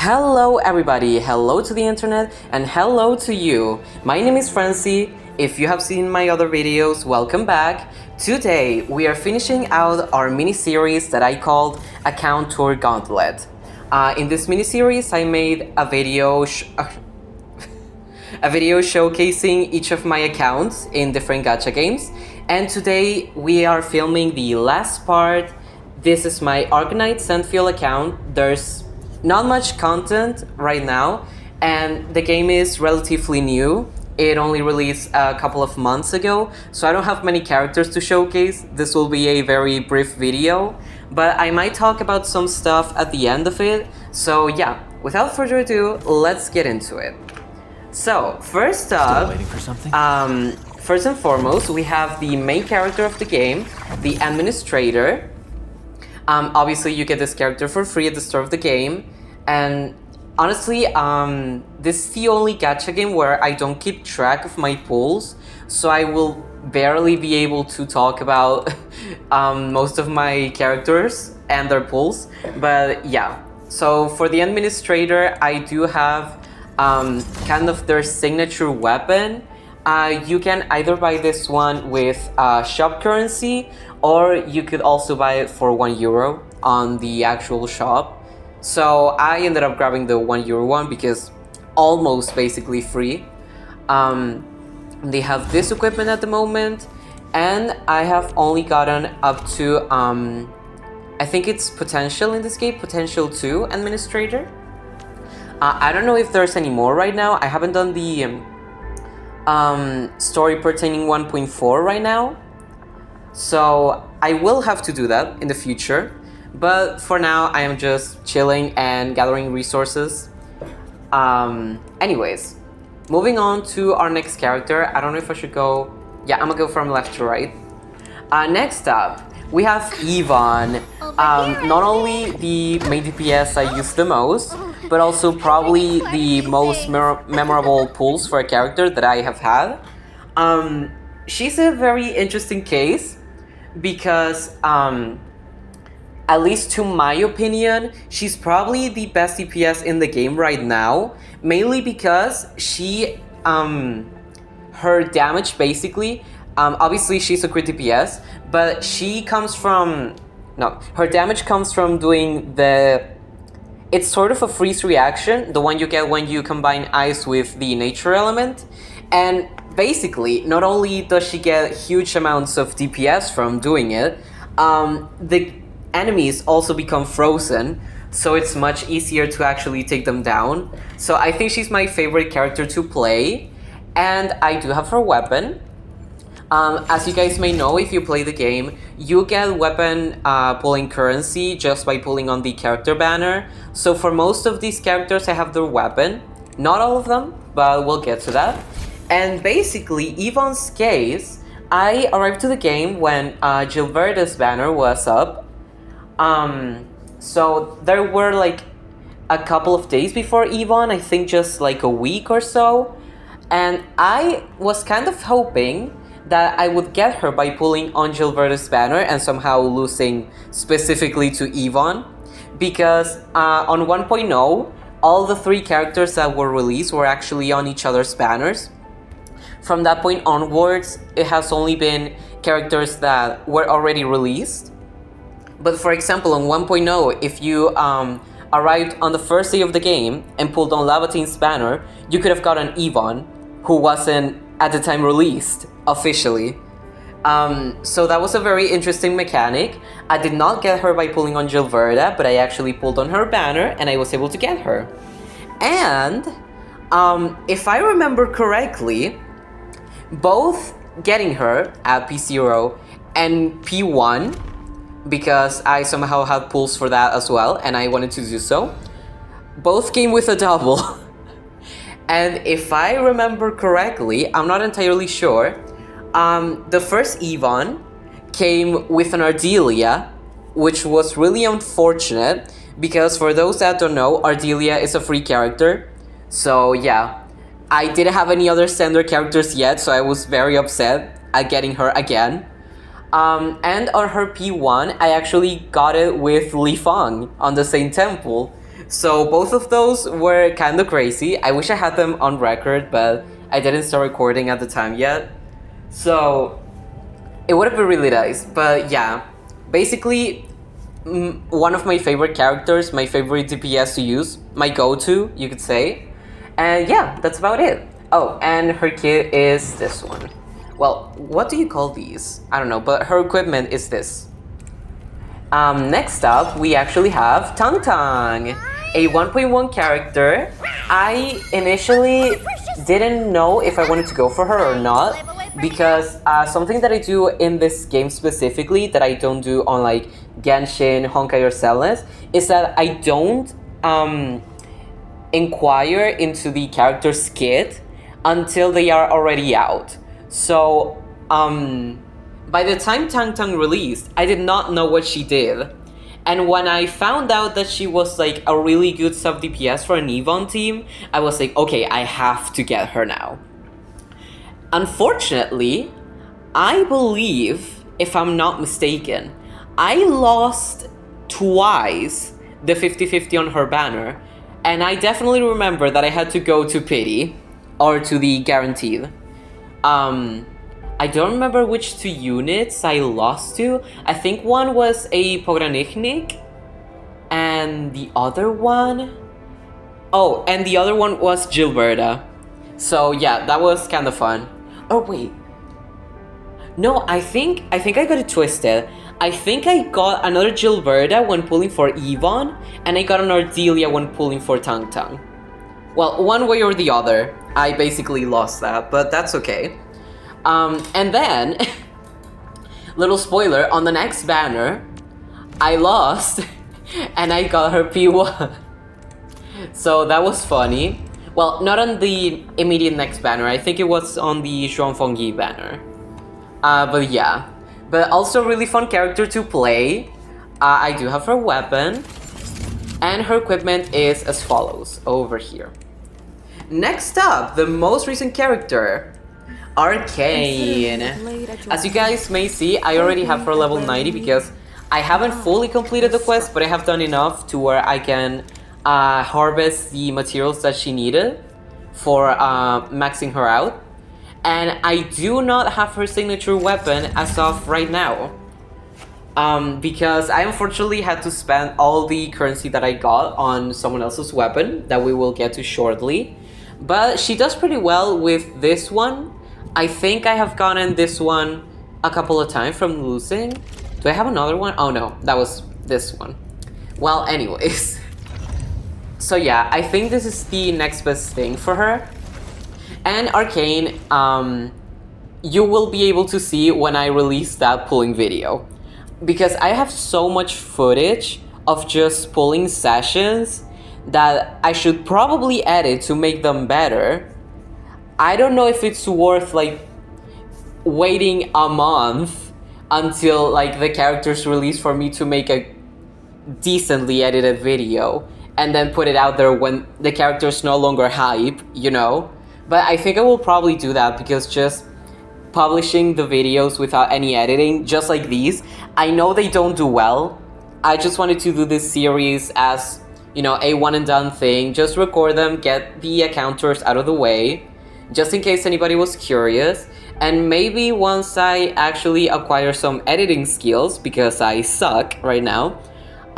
Hello everybody, hello to the internet, and hello to you. My name is Francie. If you have seen my other videos, welcome back. Today we are finishing out our mini-series that I called Account Tour Gauntlet. In this mini-series I made a video showcasing each of my accounts in different gacha games, and today we are filming the last part. This is my Arknights account. There's not much content right now, and the game is relatively new. It only released a couple of months ago, so I don't have many characters to showcase. This will be a very brief video, but I might talk about some stuff at the end of it. So yeah, without further ado, let's get into it. So first up, waiting for something? First and foremost, we have the main character of the game, the administrator. Obviously, you get this character for free at the start of the game, and honestly, this is the only gacha game where I don't keep track of my pulls, so I will barely be able to talk about most of my characters and their pulls. But yeah, so for the administrator, I do have kind of their signature weapon. You can either buy this one with shop currency, or you could also buy it for €1 on the actual shop. So I ended up grabbing the €1 one because almost basically free. They have this equipment at the moment, and I have only gotten up to I think it's potential in this game, potential 2 administrator. I don't know if there's any more right now. I haven't done the story pertaining 1.4 right now, so I will have to do that in the future, but for now I am just chilling and gathering resources. Anyways, moving on to our next character. I don't know if I should go, yeah, I'm gonna go from left to right. Next up we have Yvonne. Not only the main DPS I use the most, but also probably the most memorable pulls for a character that I have had. She's a very interesting case because, at least to my opinion, she's probably the best DPS in the game right now, mainly because she, her damage basically, obviously she's a crit DPS, but she comes from, her damage comes from doing it's sort of a freeze reaction, the one you get when you combine ice with the nature element. And basically, not only does she get huge amounts of DPS from doing it, the enemies also become frozen, so it's much easier to actually take them down. So I think she's my favorite character to play, and I do have her weapon. As you guys may know, if you play the game, you get weapon pulling currency just by pulling on the character banner. So for most of these characters, I have their weapon. Not all of them, but we'll get to that. And basically, Yvonne's case, I arrived to the game when Gilberta's banner was up. So there were like a couple of days before Yvonne, I think just like a week or so. And I was kind of hoping that I would get her by pulling on Gilberta's banner and somehow losing specifically to Yvonne, because on 1.0, all the 3 characters that were released were actually on each other's banners. From that point onwards, it has only been characters that were already released. But for example, on 1.0, if you arrived on the first day of the game and pulled on Lavatine's banner, you could have gotten Yvonne, who wasn't at the time released officially. So that was a very interesting mechanic. I did not get her by pulling on Gilberta, but I actually pulled on her banner and I was able to get her. And if I remember correctly, both getting her at P0 and P1, because I somehow had pulls for that as well and I wanted to do so, both came with a double. And if I remember correctly, I'm not entirely sure, the first Yvonne came with an Ardelia, which was really unfortunate, because for those that don't know, Ardelia is a free character. So yeah, I didn't have any other standard characters yet, so I was very upset at getting her again. And on her P1, I actually got it with Li Fang on the same temple. So both of those were kind of crazy. I wish I had them on record, but I didn't start recording at the time yet. So it would have been really nice. But yeah, basically one of my favorite characters, my favorite DPS to use, my go-to, you could say. And yeah, that's about it. Oh, and her kit is this one. Well, what do you call these? I don't know, but her equipment is this. Next up, we actually have Tang Tang, a 1.1 character. I initially didn't know if I wanted to go for her or not, because something that I do in this game specifically that I don't do on like Genshin, Honkai, or Celeste is that I don't inquire into the character's kit until they are already out. So, by the time Tang Tang released, I did not know what she did. And when I found out that she was like a really good sub DPS for an Yvonne team, I was like, okay, I have to get her now. Unfortunately, I believe, if I'm not mistaken, I lost twice the 50-50 on her banner. And I definitely remember that I had to go to Pity, or to the Guaranteed. I don't remember which two units I lost to. I think one was a Pogranichnik, and the other one... Oh, and the other one was Gilberta. So yeah, that was kind of fun. Oh wait. No, I think I got it twisted. I think I got another Gilberta when pulling for Yvonne, and I got an Ardelia when pulling for Tang Tang. Well, one way or the other, I basically lost that, but that's okay. And then, little spoiler, on the next banner, I lost, and I got her P1. So that was funny. Well, not on the immediate next banner, I think it was on the Zhuangfengyi banner. But yeah. But also really fun character to play. I do have her weapon, and her equipment is as follows, over here. Next up, the most recent character, Arcane. As you guys may see, I already have her level 90 because I haven't fully completed the quest, but I have done enough to where I can harvest the materials that she needed for maxing her out. And I do not have her signature weapon as of right now. Because I unfortunately had to spend all the currency that I got on someone else's weapon that we will get to shortly. But she does pretty well with this one. I think I have gotten this one a couple of times from losing. Do I have another one? Oh no, that was this one. Well, anyways. So yeah, I think this is the next best thing for her. And Arcane, you will be able to see when I release that pulling video. Because I have so much footage of just pulling sessions that I should probably edit to make them better. I don't know if it's worth like waiting a month until like the character's release for me to make a decently edited video and then put it out there when the character's no longer hype, you know? But I think I will probably do that because just publishing the videos without any editing, just like these, I know they don't do well. I just wanted to do this series as, you know, a one and done thing. Just record them, get the encounters out of the way, just in case anybody was curious. And maybe once I actually acquire some editing skills, because I suck right now,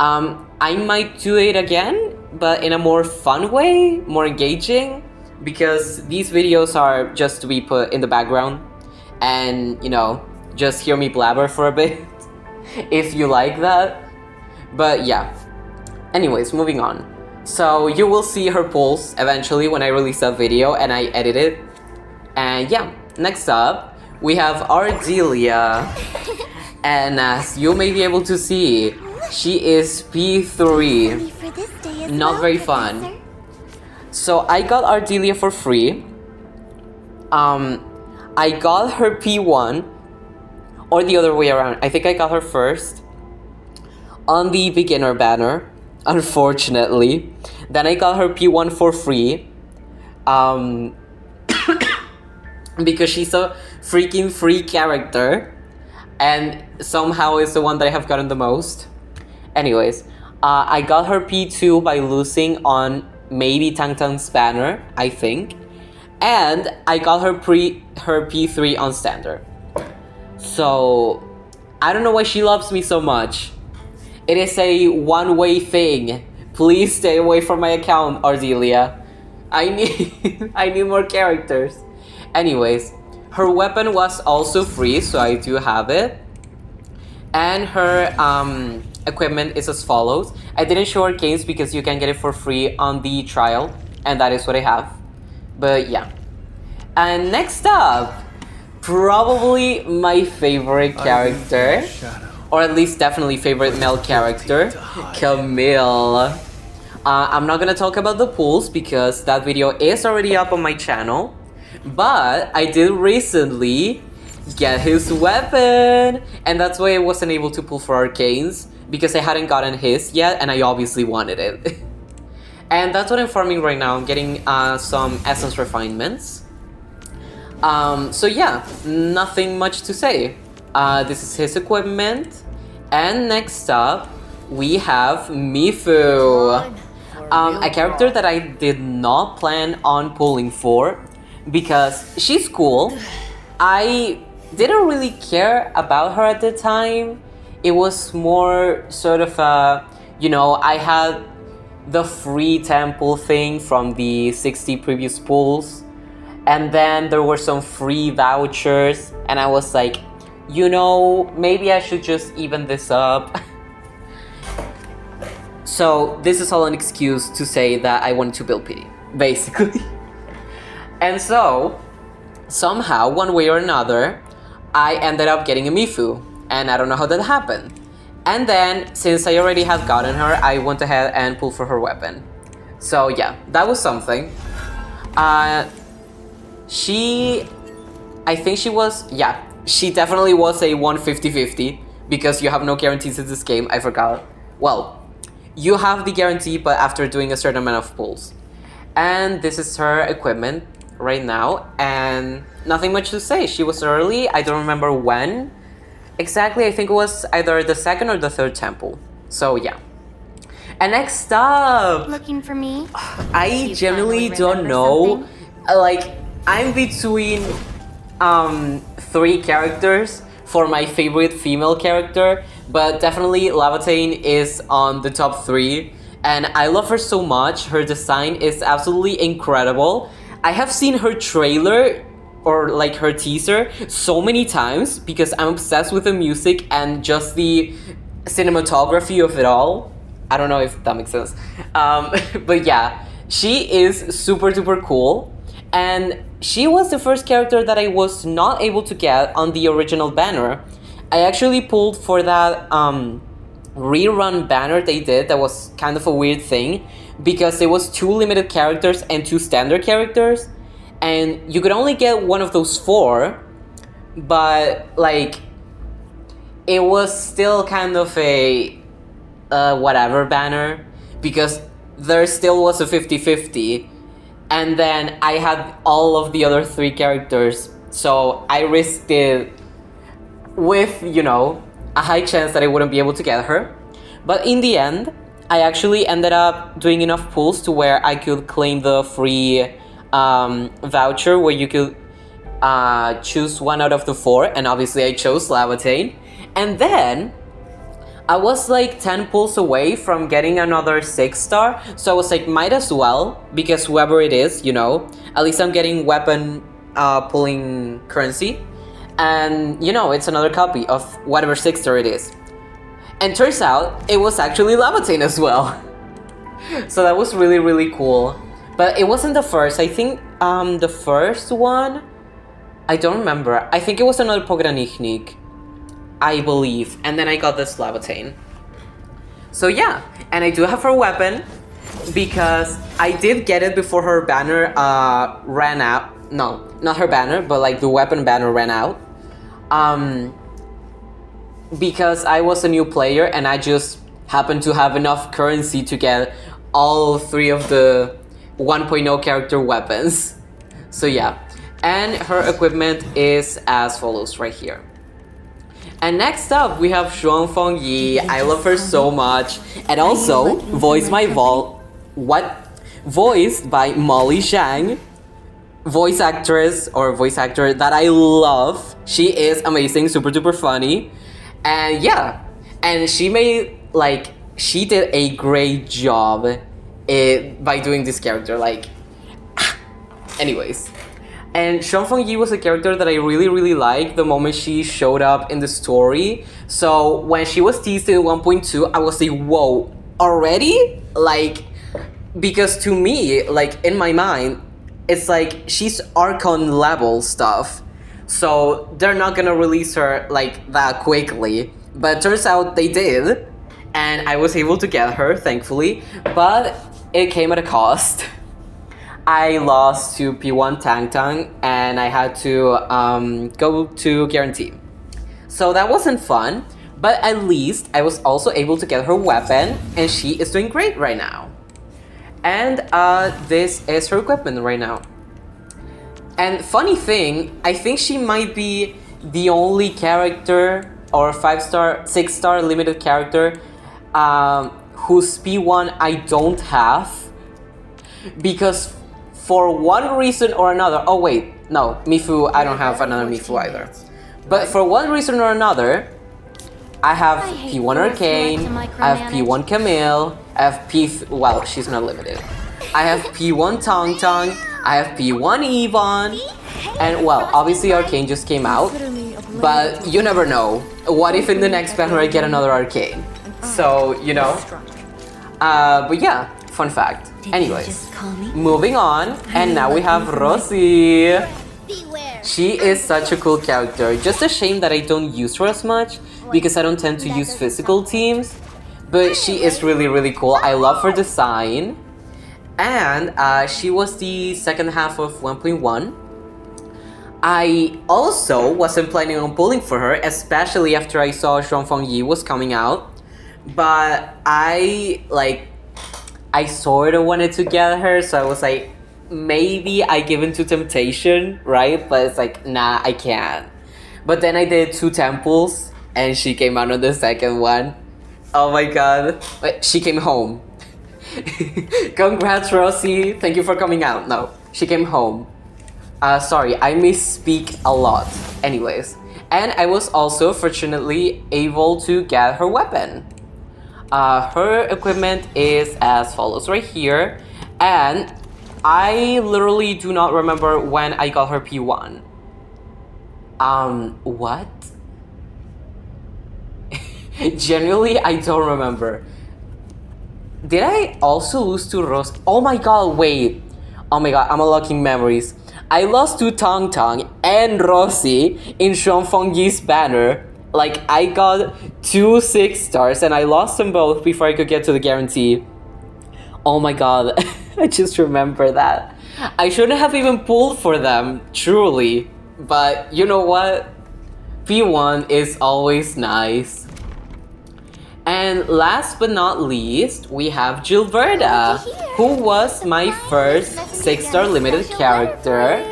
I might do it again, but in a more fun way, more engaging, because these videos are just to be put in the background and, you know, just hear me blabber for a bit, if you like that. But yeah. Anyways, moving on. So you will see her pulls eventually when I release that video and I edit it. And yeah, next up, we have Ardelia. And as you may be able to see, she is P3. Not very fun. So I got Ardelia for free. I got her P1, or the other way around. I think I got her first on the beginner banner, unfortunately. Then I got her P1 for free. Because she's a freaking free character, and somehow is the one that I have gotten the most. Anyways, I got her P2 by losing on maybe Tang Tang's banner, I think. And I got her P3 on standard. So, I don't know why she loves me so much. It is a one-way thing. Please stay away from my account, Ardelia. I need more characters. Anyways, her weapon was also free, so I do have it. And her equipment is as follows. I didn't show her games because you can get it for free on the trial, and that is what I have. But yeah. And next up, probably my favorite character, or at least definitely favorite male character, Camille. I'm not gonna talk about the pools because that video is already up on my channel, but I did recently get his weapon, and that's why I wasn't able to pull for Arcanes, because I hadn't gotten his yet, and I obviously wanted it. And that's what I'm farming right now. I'm getting some essence refinements. So yeah, nothing much to say. This is his equipment. And next up, we have Mifu. A character that I did not plan on pulling for, because she's cool. I didn't really care about her at the time. It was more sort of a, you know, I had the free temple thing from the 60 previous pulls, and then there were some free vouchers, and I was like, you know, maybe I should just even this up. So this is all an excuse to say that I wanted to build pity, basically. And so, somehow, one way or another, I ended up getting a Mifu, and I don't know how that happened. And then, since I already had gotten her, I went ahead and pulled for her weapon. So yeah, that was something. I think she was, yeah, she definitely was a 150-50, because you have no guarantees in this game, I forgot. Well, you have the guarantee, but after doing a certain amount of pulls. And this is her equipment right now, and nothing much to say. She was early, I don't remember when exactly. I think it was either the second or the third temple. So yeah. And next up, looking for me? I genuinely don't know. Like, I'm between 3 characters for my favorite female character, but definitely Lavatane is on the top 3, and I love her so much. Her design is absolutely incredible. I have seen her trailer, or like her teaser, so many times because I'm obsessed with the music and just the cinematography of it all. I don't know if that makes sense. But yeah, she is super duper cool, and she was the first character that I was not able to get on the original banner. I actually pulled for that rerun banner they did. That was kind of a weird thing, because it was 2 limited characters and 2 standard characters, and you could only get one of those 4, but like, it was still kind of a whatever banner, because there still was a 50-50, and then I had all of the other 3 characters, so I risked it with, you know, a high chance that I wouldn't be able to get her. But in the end, I actually ended up doing enough pulls to where I could claim the free voucher where you could choose 1 out of the 4, and obviously I chose Lavatane. And then I was like 10 pulls away from getting another 6-star, so I was like, might as well, because whoever it is, you know, at least I'm getting weapon pulling currency, and you know, it's another copy of whatever 6-star it is. And turns out it was actually Lavatane as well. So that was really, really cool. But it wasn't the first. I think the first one, I don't remember. I think it was another Pogranichnik, I believe. And then I got this Lavatane. So yeah, and I do have her weapon, because I did get it before her banner ran out. No, not her banner, but like the weapon banner ran out. Because I was a new player and I just happened to have enough currency to get all 3 of the 1.0 character weapons. So yeah, and her equipment is as follows right here. And next up, we have Xuan Fengyi. I love her so much. And also, voiced by Molly Zhang, voice actor that I love. She is amazing, super duper funny. And yeah, and she did a great job by doing this character. Anyways. And Xuan Fengyi was a character that I really, really liked the moment she showed up in the story. So when she was teased in 1.2, I was like, whoa, already? Because to me, in my mind, it's like she's Archon level stuff. So they're not gonna release her that quickly. But turns out they did. And I was able to get her, thankfully. But it came at a cost. I lost to P1 Tang Tang and I had to go to Guarantee. So that wasn't fun, but at least I was also able to get her weapon and she is doing great right now. And this is her equipment right now. And funny thing, I think she might be the only character or 5-star, 6-star limited character whose P1 I don't have. Because for one reason or another, oh wait, no, Mifu, I don't have another Mifu either. But for one reason or another, I have P1 Arcane, I have P1 Camille, I have well, she's not limited. I have P1 Tong Tong, I have P1 Yvonne, and well, obviously Arcane just came out, but you never know. What if in the next banner I get another Arcane? So, you know. But yeah, fun fact. Anyways, moving on, and now we have Rosie. She is such a cool character. Just a shame that I don't use her as much because I don't tend to use physical teams. But she is really, really cool. I love her design. And she was the second half of 1.1. I also wasn't planning on pulling for her, especially after I saw Xuan Fengyi was coming out. But I sort of wanted to get her, so I was like, maybe I give into temptation, right? But it's like, nah, I can't. But then I did 2 temples, and she came out on the second one. Oh my god. But she came home. Congrats, Rosie. Thank you for coming out. No, she came home. Sorry, I misspeak a lot. Anyways. And I was also, fortunately, able to get her weapon. Her equipment is as follows right here, and I literally do not remember when I got her P1. What? Genuinely, I don't remember. Did I also lose to Rose? Oh my god, wait. Oh my god, I'm unlocking memories. I lost to Tong Tong and Rosie in Xuan Fengyi's banner. I got 2 6-stars and I lost them both before I could get to the guarantee. Oh my god, I just remember that. I shouldn't have even pulled for them, truly. But you know what? P1 is always nice. And last but not least, we have Gilberta, who was my first 6-star limited character.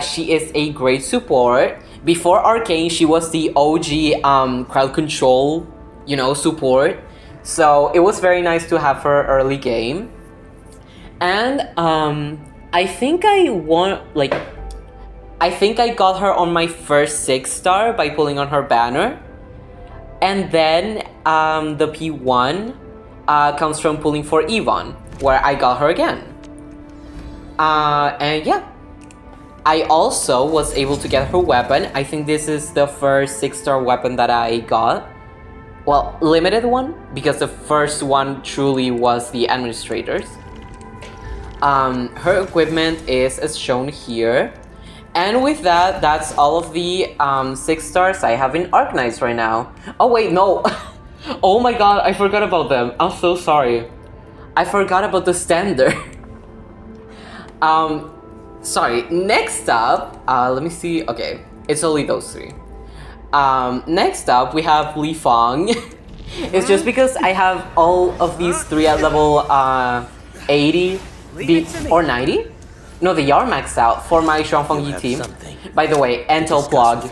She is a great support. Before Arcane, she was the OG crowd control, support. So it was very nice to have her early game. And I think I got her on my first 6-star by pulling on her banner. And then the P1 comes from pulling for Yvonne, where I got her again. And yeah. I also was able to get her weapon. I think this is the first 6-star weapon that I got. Well, limited one, because the first one truly was the administrators. Her equipment is as shown here. And with that, that's all of the 6-stars I have in Arknights right now. Oh wait, no. Oh my god, I forgot about them. I'm so sorry. I forgot about the standard. Sorry, next up, let me see. Okay, it's only those 3. Next up, we have Li Fang. It's just because I have all of these 3 at level 80 or 90. No, they are maxed out for my Xuan Fengyi team. By the way, Entel plug.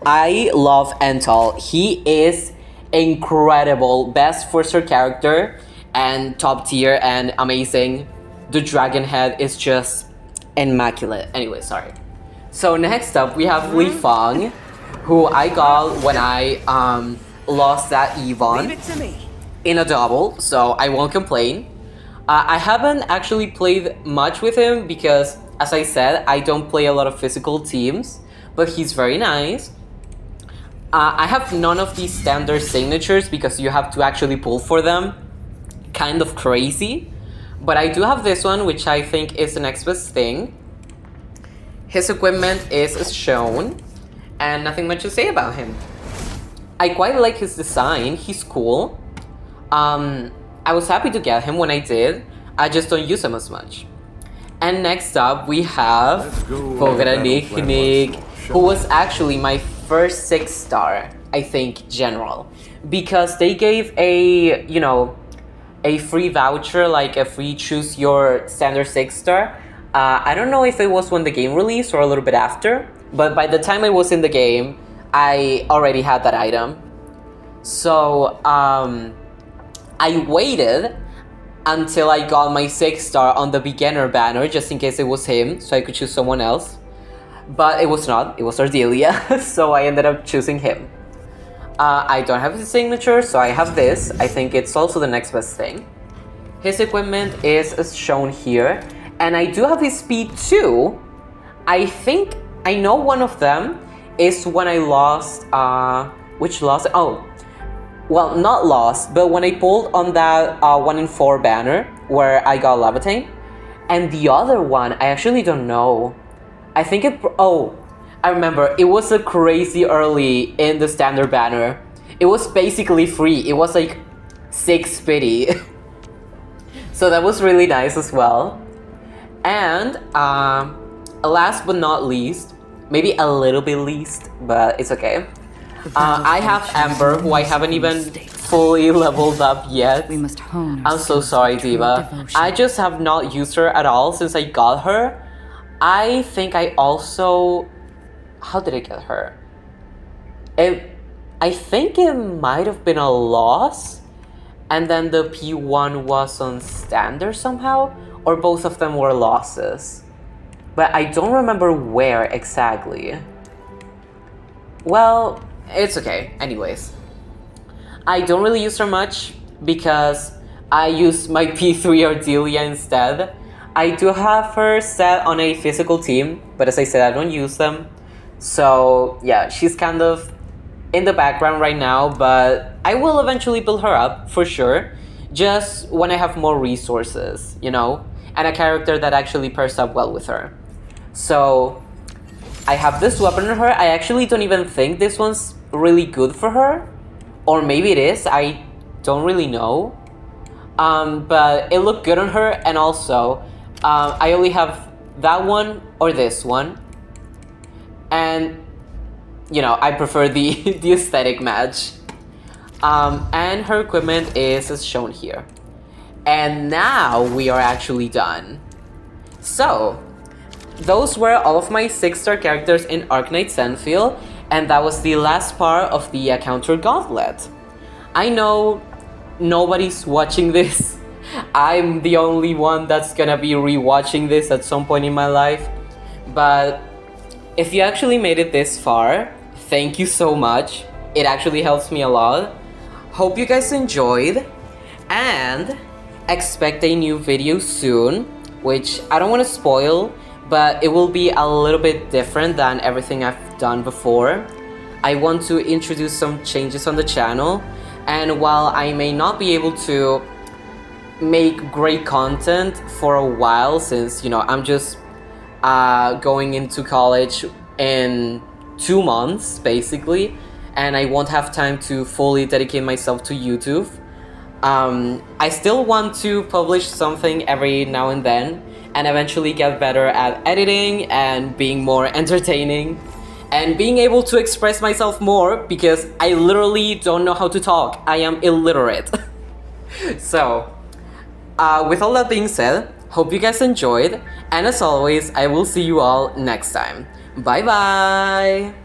I love Ental. He is incredible. Best 4-star character and top tier and amazing. The dragon head is just immaculate. Anyway, sorry. So next up we have Li Fang, who I got when I lost that Yvonne in a double, so I won't complain. I haven't actually played much with him because, as I said, I don't play a lot of physical teams, but he's very nice. I have none of these standard signatures because you have to actually pull for them. Kind of crazy. But I do have this one, which I think is the next best thing. His equipment is shown, and nothing much to say about him. I quite like his design, he's cool. I was happy to get him when I did, I just don't use him as much. And next up we have Arknights, who was actually my first 6-star, I think, general. Because they gave a, you know, a free voucher, like a free choose your standard 6-star. I don't know if it was when the game released or a little bit after, but by the time I was in the game, I already had that item. So, I waited until I got my 6-star on the beginner banner, just in case it was him, so I could choose someone else. But it was not, it was Ardelia, so I ended up choosing him. I don't have his signature, so I have this. I think it's also the next best thing. His equipment is shown here, and I do have his speed too. I think I know one of them is when I lost, which lost? Oh, well, not lost, but when I pulled on that 1 in 4 banner where I got Levitate. And the other one, I actually don't know. I think it, oh, I remember, it was a crazy early in the standard banner. It was basically free, it was like 6 pity. So that was really nice as well. And last but not least, maybe a little bit least, but it's okay. I have Amber, who I haven't even fully leveled up yet. We must hone our I'm so skills sorry, with true Diva. devotion. I just have not used her at all since I got her. I think I also... How did I get her? I think it might have been a loss, and then the P1 was on standard somehow, or both of them were losses. But I don't remember where exactly. Well, it's okay. Anyways, I don't really use her much because I use my P3 Ardelia instead. I do have her set on a physical team, but as I said, I don't use them. So yeah, she's kind of in the background right now, but I will eventually build her up for sure. Just when I have more resources, you know, and a character that actually pairs up well with her. So I have this weapon on her. I actually don't even think this one's really good for her. Or maybe it is, I don't really know. But it looked good on her, and also I only have that one or this one. And, you know, I prefer the, the aesthetic match. And her equipment is as shown here. And now we are actually done. So, those were all of my 6-star characters in Arknights Enfield, and that was the last part of the counter Gauntlet. I know nobody's watching this. I'm the only one that's gonna be rewatching this at some point in my life. But if you actually made it this far, thank you so much. It actually helps me a lot. Hope you guys enjoyed, and expect a new video soon, which I don't want to spoil, but it will be a little bit different than everything I've done before. I want to introduce some changes on the channel, and while I may not be able to make great content for a while, since, you know, I'm just going into college in 2 months, basically, and I won't have time to fully dedicate myself to YouTube. I still want to publish something every now and then, and eventually get better at editing and being more entertaining and being able to express myself more, because I literally don't know how to talk. I am illiterate. So, with all that being said, hope you guys enjoyed, and as always, I will see you all next time. Bye bye!